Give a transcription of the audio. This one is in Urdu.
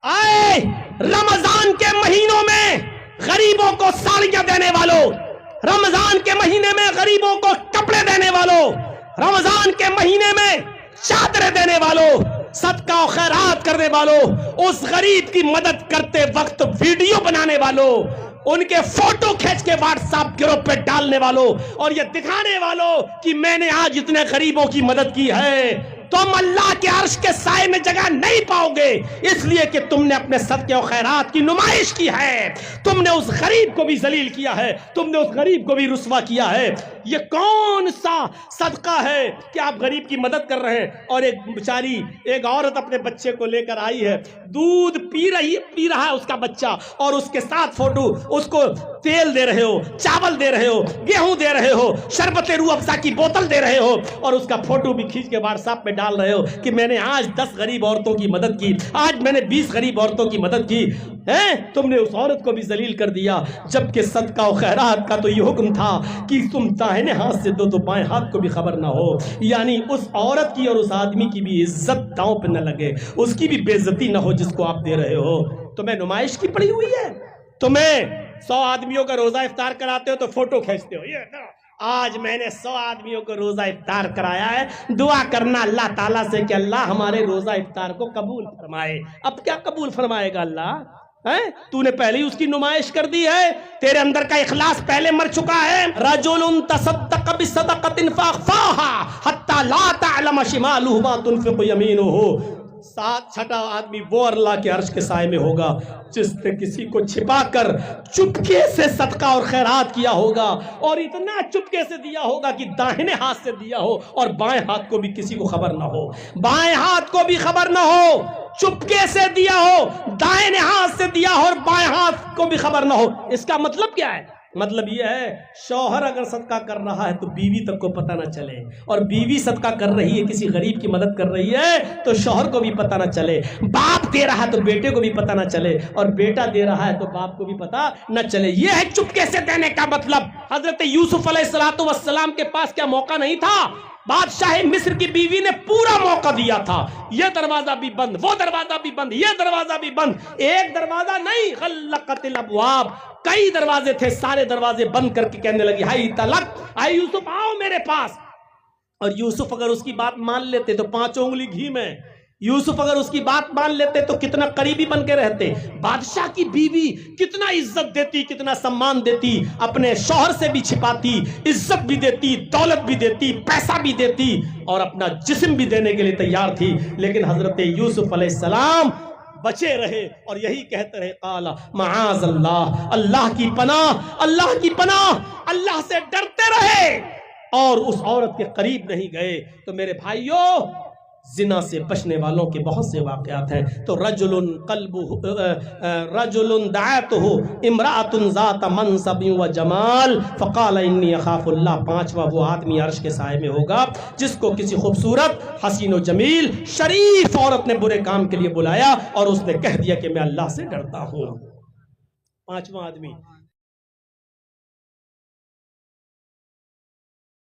آئے رمضان کے مہینوں میں غریبوں کو ساڑیاں دینے والوں، رمضان کے مہینے میں غریبوں کو کپڑے دینے والوں، رمضان کے مہینے میں چادریں دینے والوں، صدقہ و خیرات کرنے والوں، اس غریب کی مدد کرتے وقت ویڈیو بنانے والوں، ان کے فوٹو کھینچ کے واٹس ایپ گروپ پہ ڈالنے والوں اور یہ دکھانے والوں کہ میں نے آج اتنے غریبوں کی مدد کی ہے، تم اللہ کے عرش کے سائے میں جگہ نہیں پاؤ گے، اس لیے کہ تم نے اپنے صدقے و خیرات کی نمائش کی ہے، تم نے اس غریب کو بھی ذلیل کیا ہے، تم نے اس غریب کو بھی رسوا کیا ہے۔ یہ کون سا صدقہ ہے کہ آپ غریب کی مدد کر رہے ہیں؟ اور ایک بیچاری ایک عورت اپنے بچے کو لے کر آئی ہے، دودھ پی رہا ہے اس کا بچہ، اور اس کے ساتھ فوٹو، اس کو تیل دے رہے ہو، چاول دے رہے ہو، گیہوں دے رہے ہو، شربت روح افزا کی بوتل دے رہے ہو، اور اس کا فوٹو بھی کھینچ کے واٹس ایپ پہ ڈال رہے ہو کہ میں نے آج 10 غریب عورتوں کی مدد کی، آج میں نے 20 غریب عورتوں کی مدد کی ہے۔ تم نے اس عورت کو بھی ذلیل کر دیا، جبکہ صدقہ و خیرات کا تو یہ حکم تھا کہ تم داہنے ہاتھ سے دو تو بائیں ہاتھ کو بھی خبر نہ ہو، یعنی اس عورت کی اور اس آدمی کی بھی عزت داؤں پہ نہ لگے، اس کی بھی بے عزتی نہ ہو جس کو آپ دے رہے ہو۔ تمہیں نمائش کی پڑی ہوئی ہے، تمہیں 100 آدمیوں کا روزہ افطار کراتے ہو تو فوٹو کھینچتے ہو، یہ آج میں نے 100 آدمیوں کو روزہ افطار کرایا ہے، دعا کرنا اللہ تعالیٰ سے کہ اللہ ہمارے روزہ افطار کو قبول فرمائے۔ اب کیا قبول فرمائے گا اللہ؟ تو نے پہلے ہی اس کی نمائش کر دی ہے، تیرے اندر کا اخلاص پہلے مر چکا ہے۔ رجل تصدق بصدقۃ فاخفاها حتى لا تعلم شماله ما تنفق يمينه۔ 7 آدمی وہ اللہ کے عرش کے سائے میں ہوگا جس نے کسی کو چھپا کر چپکے سے صدقہ اور خیرات کیا ہوگا، اور اتنا چپکے سے دیا ہوگا کہ داہنے ہاتھ سے دیا ہو اور بائیں ہاتھ کو بھی کسی کو خبر نہ ہو، بائیں ہاتھ کو بھی خبر نہ ہو، چپکے سے دیا ہو، دائیں ہاتھ سے دیا ہو اور بائیں ہاتھ کو بھی خبر نہ ہو۔ اس کا مطلب کیا ہے؟ مطلب یہ ہے شوہر اگر صدقہ کر رہا ہے تو بیوی تک کو پتہ نہ چلے، اور بیوی صدقہ کر رہی ہے، کسی غریب کی مدد کر رہی ہے تو شوہر کو بھی پتہ نہ چلے، باپ دے رہا ہے تو بیٹے کو بھی پتہ نہ چلے، اور بیٹا دے رہا ہے تو باپ کو بھی پتہ نہ چلے۔ یہ ہے چپکے سے دینے کا مطلب۔ حضرت یوسف علیہ السلام کے پاس کیا موقع نہیں تھا؟ بادشاہ مصر کی بیوی نے پورا موقع دیا تھا، یہ دروازہ بھی بند، وہ دروازہ بھی بند، یہ دروازہ بھی بند، ایک دروازہ نہیں، غلقت الابواب، کئی دروازے تھے، سارے دروازے بند کر کے کہنے لگی ہائی طلق، آئی یوسف آؤ میرے پاس۔ اور یوسف اگر اس کی بات مان لیتے تو 5 انگلی گھی میں، یوسف اگر اس کی بات مان لیتے تو کتنا قریبی بن کے رہتے، بادشاہ کی بیوی کتنا عزت دیتی، کتنا سمان دیتی، اپنے شوہر سے بھی چھپاتی، عزت بھی دیتی، دولت بھی دیتی، پیسہ بھی دیتی، اور اپنا جسم بھی دینے کے لیے تیار تھی، لیکن حضرت یوسف علیہ السلام بچے رہے اور یہی کہتے رہے قال معاذ اللہ، اللہ کی پناہ، اللہ کی پناہ، اللہ سے ڈرتے رہے اور اس عورت کے قریب نہیں گئے۔ تو میرے بھائیوں، زنا سے بچنے والوں کے بہت سے واقعات ہیں۔ تو رجل دعته امرأة ذات منصب و جمال فقال انی اخاف اللہ۔ 5واں وہ آدمی عرش کے سائے میں ہوگا جس کو کسی خوبصورت، حسین و جمیل، شریف عورت نے برے کام کے لیے بلایا اور اس نے کہہ دیا کہ میں اللہ سے ڈرتا ہوں۔ 5واں آدمی